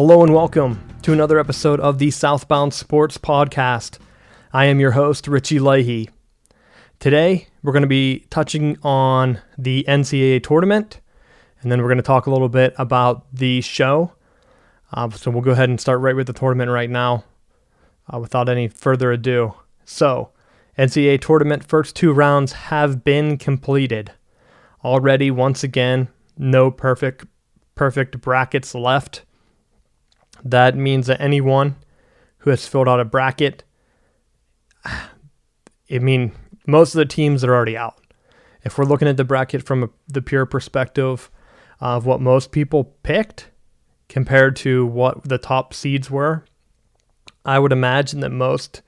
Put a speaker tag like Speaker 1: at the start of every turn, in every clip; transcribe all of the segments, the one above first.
Speaker 1: Hello and welcome to another episode of the Southbound Sports Podcast. I am your host, Richie Leahy. Today, we're going to be touching on the NCAA tournament, and then we're going to talk a little bit about the show. So we'll go ahead and start right with the tournament right now without any further ado. So, NCAA tournament first two rounds have been completed. Already, once again, no perfect brackets left. That means that anyone who has filled out a bracket, most of the teams are already out. If we're looking at the bracket from the pure perspective of what most people picked compared to what the top seeds were, I would imagine that most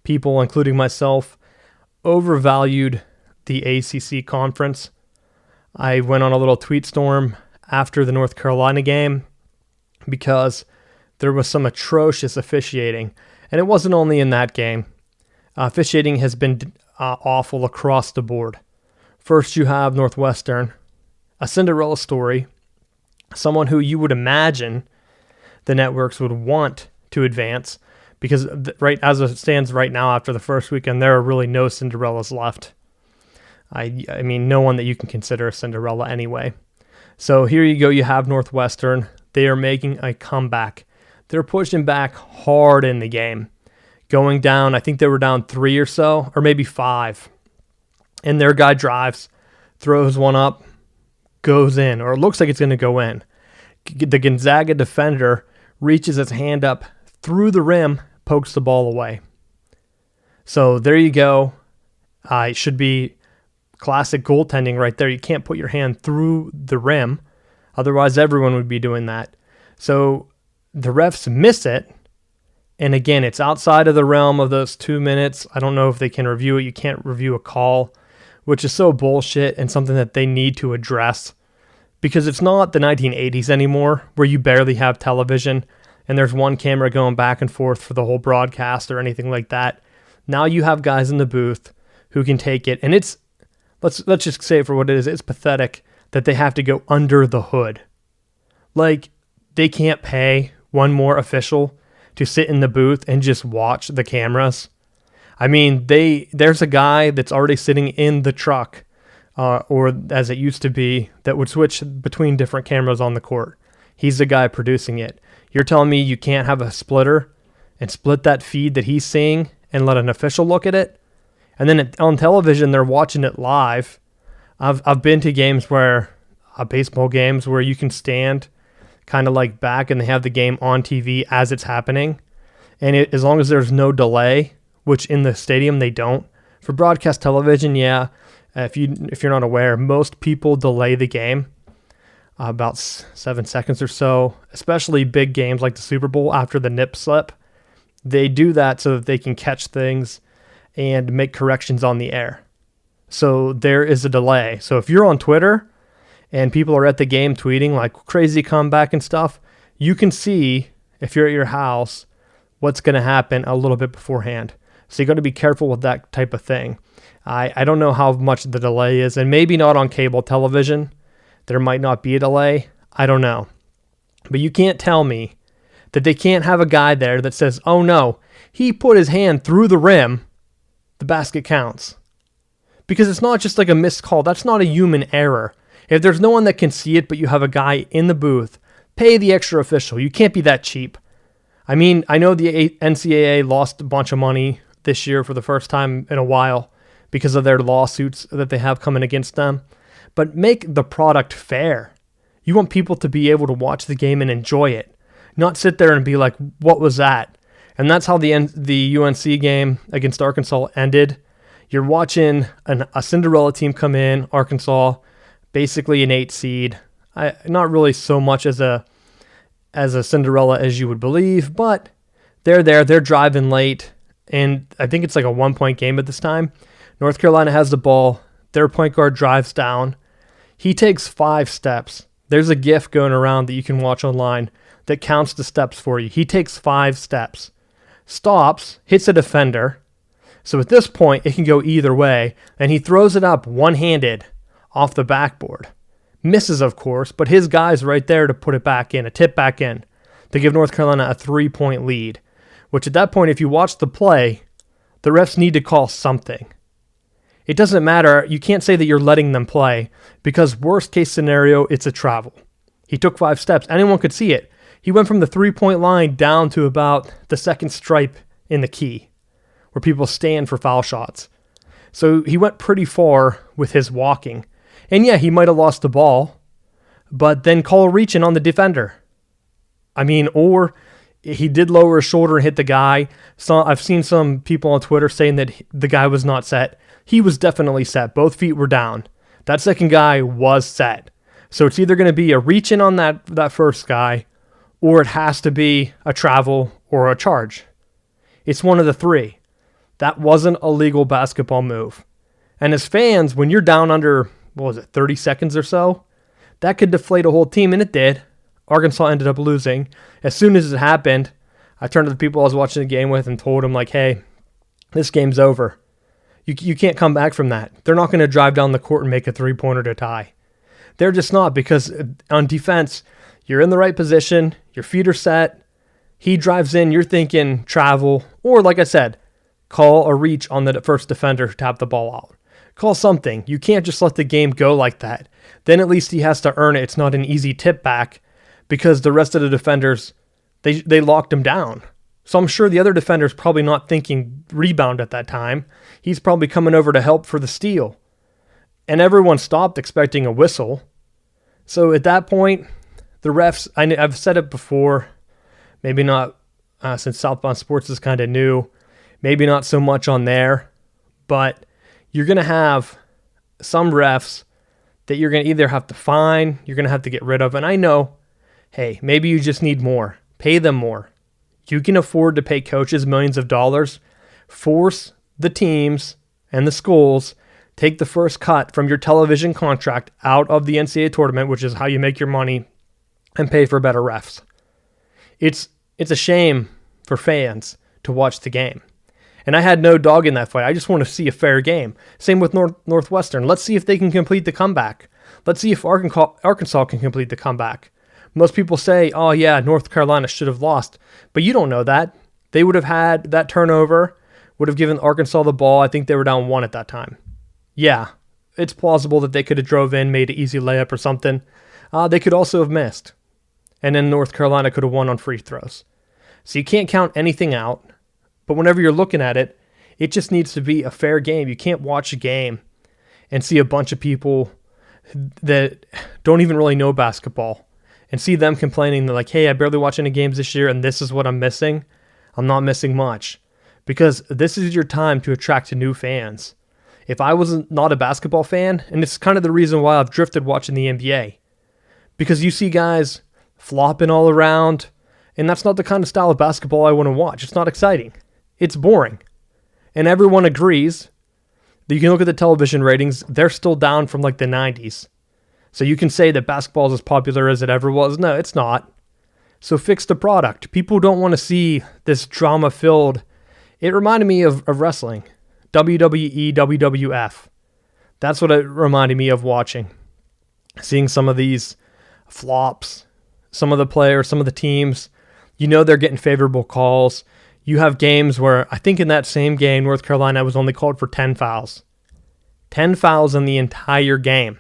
Speaker 1: people, including myself, overvalued the ACC conference. I went on a little tweet storm after the North Carolina game because there was some atrocious officiating, and it wasn't only in that game. Officiating has been awful across the board. First, you have Northwestern, a Cinderella story, someone who you would imagine the networks would want to advance, because right as it stands right now after the first weekend, there are really no Cinderellas left. I mean, no one that you can consider a Cinderella anyway. So here you go, you have Northwestern. They are making a comeback. They're pushing back hard in the game. Going down, I think they were down 3 or so, or maybe 5. And their guy drives, throws one up, goes in, or it looks like it's going to go in. The Gonzaga defender reaches his hand up through the rim, pokes the ball away. So there you go. It should be classic goaltending right there. You can't put your hand through the rim. Otherwise, everyone would be doing that. So the refs miss it. And again, it's outside of the realm of those 2 minutes. I don't know if they can review it. You can't review a call, which is so bullshit and something that they need to address, because it's not the 1980s anymore where you barely have television and there's one camera going back and forth for the whole broadcast or anything like that. Now you have guys in the booth who can take it, and it's let's just say it for what it is. It's pathetic that they have to go under the hood. Like, they can't pay one more official to sit in the booth and just watch the cameras. I mean, there's a guy that's already sitting in the truck, or as it used to be, that would switch between different cameras on the court. He's the guy producing it. You're telling me you can't have a splitter and split that feed that he's seeing and let an official look at it? And then on television, they're watching it live. I've been to games baseball games where you can stand kind of like back and they have the game on TV as it's happening. And as long as there's no delay, which in the stadium they don't. For broadcast television, yeah, if you're not aware, most people delay the game about 7 seconds or so, especially big games like the Super Bowl after the nip slip. They do that so that they can catch things and make corrections on the air. So there is a delay. So if you're on Twitter and people are at the game tweeting like crazy comeback and stuff, you can see, if you're at your house, what's going to happen a little bit beforehand. So you got to be careful with that type of thing. I don't know how much the delay is, and maybe not on cable television. There might not be a delay. I don't know. But you can't tell me that they can't have a guy there that says, oh no, he put his hand through the rim, the basket counts. Because it's not just like a missed call. That's not a human error. If there's no one that can see it, but you have a guy in the booth, pay the extra official. You can't be that cheap. I mean, I know the NCAA lost a bunch of money this year for the first time in a while because of their lawsuits that they have coming against them. But make the product fair. You want people to be able to watch the game and enjoy it, not sit there and be like, what was that? And that's how the UNC game against Arkansas ended. You're watching a Cinderella team come in, Arkansas, basically an 8 seed. Not really so much as a Cinderella as you would believe, but they're there. They're driving late, and I think it's like a 1-point game at this time. North Carolina has the ball. Their point guard drives down. He takes 5 steps. There's a GIF going around that you can watch online that counts the steps for you. He takes 5 steps, stops, hits a defender. So at this point, it can go either way, and he throws it up one-handed off the backboard. Misses, of course, but his guy's right there to put it back in, a tip back in. They give North Carolina a 3-point lead, which at that point, if you watch the play, the refs need to call something. It doesn't matter. You can't say that you're letting them play because worst case scenario, it's a travel. He took 5 steps. Anyone could see it. He went from the 3-point line down to about the second stripe in the key where people stand for foul shots. So he went pretty far with his walking. And yeah, he might have lost the ball, but then call a reach-in on the defender. I mean, or he did lower his shoulder and hit the guy. So I've seen some people on Twitter saying that the guy was not set. He was definitely set. Both feet were down. That second guy was set. So it's either going to be a reach-in on that first guy, or it has to be a travel or a charge. It's one of the three. That wasn't a legal basketball move. And as fans, when you're down under, 30 seconds or so, that could deflate a whole team, and it did. Arkansas ended up losing. As soon as it happened, I turned to the people I was watching the game with and told them, hey, this game's over. You can't come back from that. They're not going to drive down the court and make a 3-pointer to tie. They're just not, because on defense, you're in the right position, your feet are set, he drives in, you're thinking travel, or like I said, call a reach on the first defender to tap the ball out. Call something. You can't just let the game go like that. Then at least he has to earn it. It's not an easy tip back because the rest of the defenders, they locked him down. So I'm sure the other defender's probably not thinking rebound at that time. He's probably coming over to help for the steal. And everyone stopped expecting a whistle. So at that point, the refs, I've said it before, maybe not since Southbound Sports is kind of new, maybe not so much on there, but you're going to have some refs that you're going to either have to fine, you're going to have to get rid of. And I know, hey, maybe you just need more. Pay them more. You can afford to pay coaches millions of dollars. Force the teams and the schools, take the first cut from your television contract out of the NCAA tournament, which is how you make your money, and pay for better refs. It's a shame for fans to watch the game. And I had no dog in that fight. I just want to see a fair game. Same with Northwestern. Let's see if they can complete the comeback. Let's see if Arkansas can complete the comeback. Most people say, oh yeah, North Carolina should have lost. But you don't know that. They would have had that turnover, would have given Arkansas the ball. I think they were down 1 at that time. Yeah, it's plausible that they could have drove in, made an easy layup or something. They could also have missed. And then North Carolina could have won on free throws. So you can't count anything out. But whenever you're looking at it, it just needs to be a fair game. You can't watch a game and see a bunch of people that don't even really know basketball and see them complaining. They're like, hey, I barely watch any games this year, and this is what I'm missing. I'm not missing much. Because this is your time to attract new fans. If I was not a basketball fan, and it's kind of the reason why I've drifted watching the NBA, because you see guys flopping all around, and that's not the kind of style of basketball I want to watch. It's not exciting. It's boring. And everyone agrees that you can look at the television ratings, they're still down from like the 90s. So you can say that basketball is as popular as it ever was. No, it's not. So fix the product. People don't want to see this drama-filled. It reminded me of wrestling. WWE, WWF. That's what it reminded me of watching. Seeing some of these flops, some of the players, some of the teams, you know they're getting favorable calls. You have games where, I think in that same game, North Carolina was only called for 10 fouls. 10 fouls in the entire game.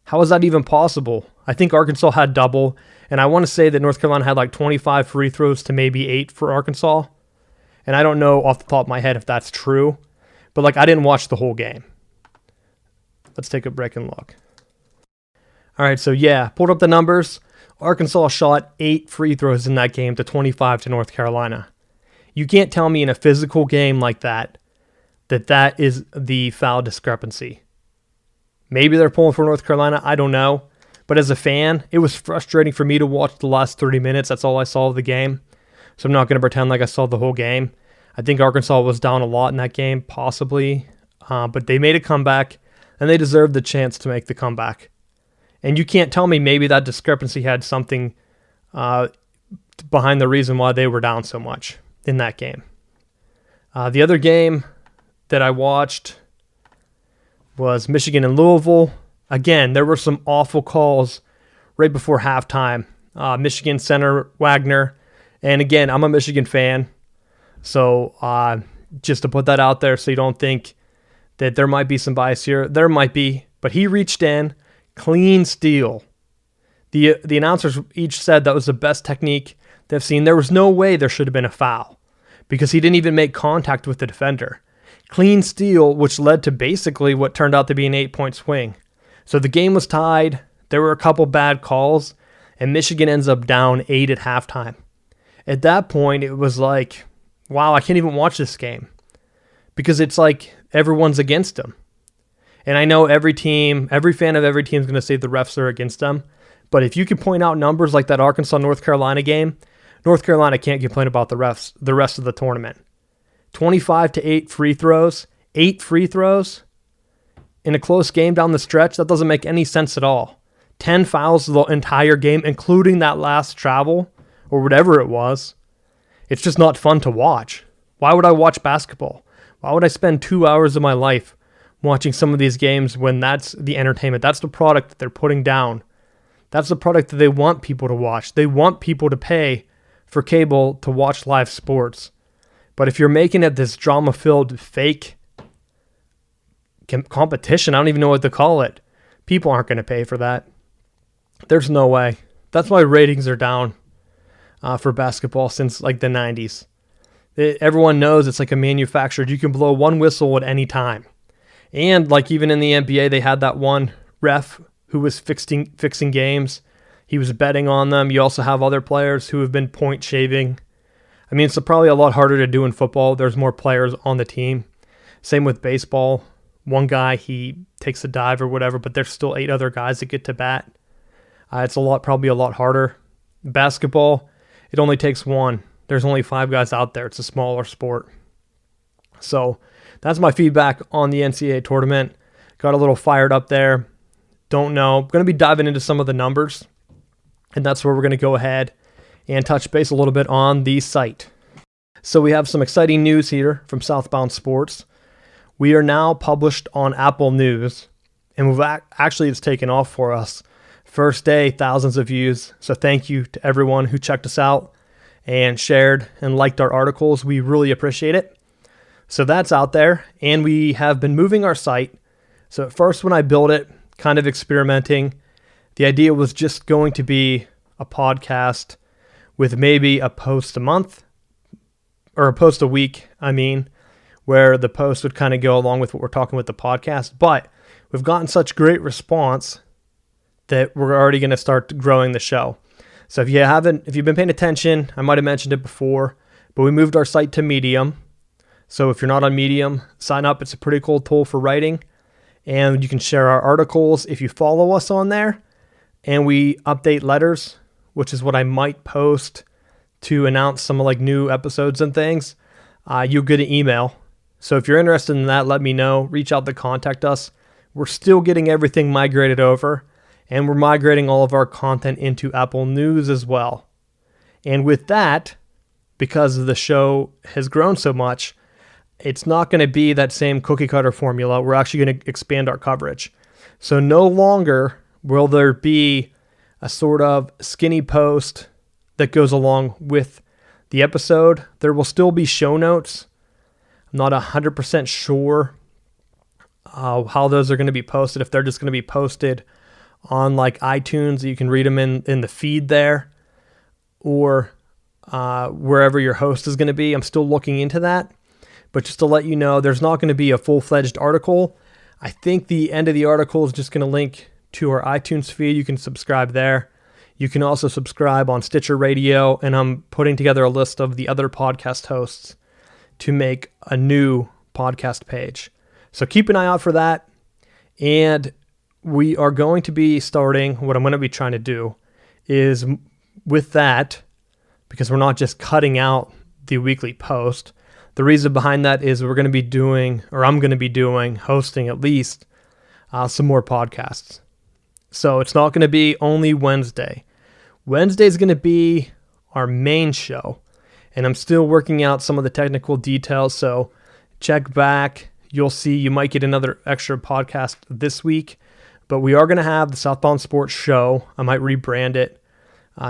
Speaker 1: How is that even possible? I think Arkansas had double, and I want to say that North Carolina had like 25 free throws to maybe 8 for Arkansas. And I don't know off the top of my head if that's true, but like I didn't watch the whole game. Let's take a break and look. All right, so yeah, pulled up the numbers. Arkansas shot 8 free throws in that game to 25 to North Carolina. You can't tell me in a physical game like that that is the foul discrepancy. Maybe they're pulling for North Carolina. I don't know. But as a fan, it was frustrating for me to watch the last 30 minutes. That's all I saw of the game. So I'm not going to pretend like I saw the whole game. I think Arkansas was down a lot in that game, possibly. But they made a comeback, and they deserved the chance to make the comeback. And you can't tell me maybe that discrepancy had something behind the reason why they were down so much in that game. The other game that I watched was Michigan and Louisville. Again, there were some awful calls right before halftime Michigan center Wagner. And again, I'm a Michigan fan. So just to put that out there so you don't think that there might be some bias here. There might be. But he reached in, clean steal. The announcers each said that was the best technique they've seen. There was no way there should have been a foul because he didn't even make contact with the defender. Clean steal, which led to basically what turned out to be an 8-point swing. So the game was tied. There were a couple bad calls, and Michigan ends up down 8 at halftime. At that point, it was like, wow, I can't even watch this game because it's like everyone's against them. And I know every fan of every team is going to say the refs are against them. But if you can point out numbers like that Arkansas-North Carolina game, North Carolina can't complain about the refs the rest of the tournament. 25-8 free throws, 8 free throws in a close game down the stretch, that doesn't make any sense at all. 10 fouls the entire game, including that last travel or whatever it was. It's just not fun to watch. Why would I watch basketball? Why would I spend 2 hours of my life watching some of these games when that's the entertainment? That's the product that they're putting down. That's the product that they want people to watch. They want people to pay for cable to watch live sports. But if you're making it this drama-filled fake competition, I don't even know what to call it. People aren't going to pay for that. There's no way. That's why ratings are down for basketball since like the 90s. Everyone knows it's like a manufactured. You can blow one whistle at any time. And like even in the NBA, they had that one ref who was fixing games. He was betting on them. You also have other players who have been point shaving. I mean, it's probably a lot harder to do in football. There's more players on the team. Same with baseball. One guy, he takes a dive or whatever, but there's still 8 other guys that get to bat. It's probably a lot harder. Basketball, it only takes one. There's only 5 guys out there. It's a smaller sport. So that's my feedback on the NCAA tournament. Got a little fired up there. Don't know. I'm going to be diving into some of the numbers, and that's where we're going to go ahead and touch base a little bit on the site. So we have some exciting news here from Southbound Sports. We are now published on Apple News, and it's taken off for us. First day, thousands of views. So thank you to everyone who checked us out and shared and liked our articles. We really appreciate it. So that's out there, and we have been moving our site. So at first when I built it, kind of experimenting, the idea was just going to be a podcast with maybe a post a month, or a post a week, where the post would kind of go along with what we're talking with the podcast. But we've gotten such great response that we're already going to start growing the show. So if you've been paying attention, I might have mentioned it before, but we moved our site to Medium. So if you're not on Medium, sign up. It's a pretty cool tool for writing, and you can share our articles if you follow us on there. And we update letters, which is what I might post to announce some like new episodes and things. You'll get an email. So if you're interested in that, let me know. Reach out to contact us. We're still getting everything migrated over, and we're migrating all of our content into Apple News as well. And with that, because the show has grown so much, it's not going to be that same cookie cutter formula. We're actually going to expand our coverage. So no longer will there be a sort of skinny post that goes along with the episode. There will still be show notes. I'm not 100% sure how those are going to be posted. If they're just going to be posted on like iTunes, you can read them in the feed there, or wherever your host is going to be. I'm still looking into that. But just to let you know, there's not going to be a full-fledged article. I think the end of the article is just going to link to our iTunes feed. You can subscribe there. You can also subscribe on Stitcher Radio, and I'm putting together a list of the other podcast hosts to make a new podcast page. So keep an eye out for that. And we are going to be starting, what I'm going to be trying to do is with that, because we're not just cutting out the weekly post. The reason behind that is I'm going to be hosting at least some more podcasts. So it's not going to be only Wednesday. Wednesday is going to be our main show, and I'm still working out some of the technical details. So check back. You'll see you might get another extra podcast this week, but we are going to have the Southbound Sports Show. I might rebrand it.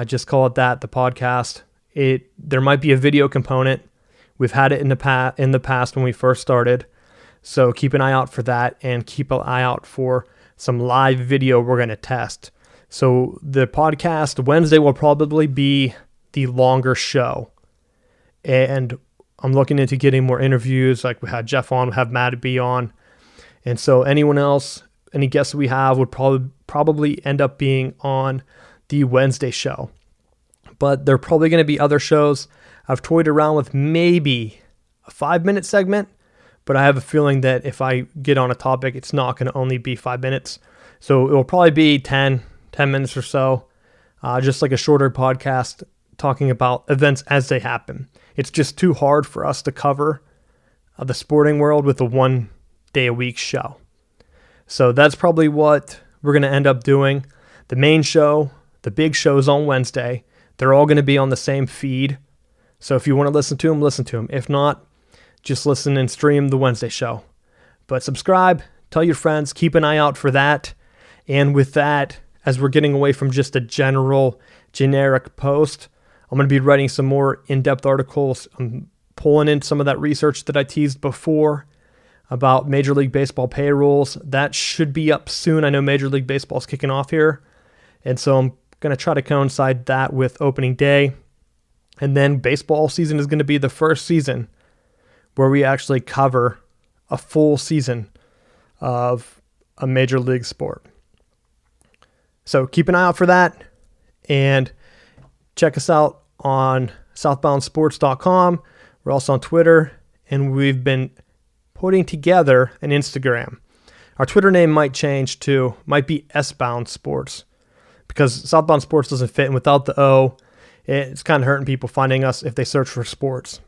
Speaker 1: Just call it that, the podcast. There might be a video component. We've had it in the past when we first started. So keep an eye out for that, and keep an eye out for some live video we're going to test. So the podcast Wednesday will probably be the longer show. And I'm looking into getting more interviews. Like we had Jeff on, we have Matt B on. And so anyone else, any guests we have would probably end up being on the Wednesday show. But there are probably going to be other shows. I've toyed around with maybe a 5-minute segment, but I have a feeling that if I get on a topic, it's not going to only be 5 minutes. So it will probably be 10 minutes or so, just like a shorter podcast talking about events as they happen. It's just too hard for us to cover the sporting world with a 1 day a week show. So that's probably what we're going to end up doing. The main show, the big shows on Wednesday, they're all going to be on the same feed. So if you want to listen to them, listen to them. If not, just listen and stream the Wednesday show. But subscribe, tell your friends, keep an eye out for that. And with that, as we're getting away from just a generic post, I'm going to be writing some more in-depth articles. I'm pulling in some of that research that I teased before about Major League Baseball payrolls. That should be up soon. I know Major League Baseball is kicking off here. And so I'm going to try to coincide that with opening day. And then baseball season is going to be the first season where we actually cover a full season of a major league sport. So keep an eye out for that, and check us out on southboundsports.com. We're also on Twitter, and we've been putting together an Instagram. Our Twitter name might change too, might be S-Bound Sports, because Southbound Sports doesn't fit, and without the O, it's kind of hurting people finding us if they search for sports.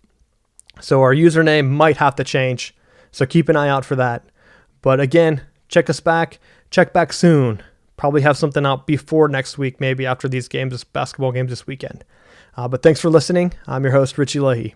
Speaker 1: So our username might have to change, so keep an eye out for that. But again, check back soon. Probably have something out before next week, maybe after these basketball games this weekend. But thanks for listening. I'm your host, Richie Leahy.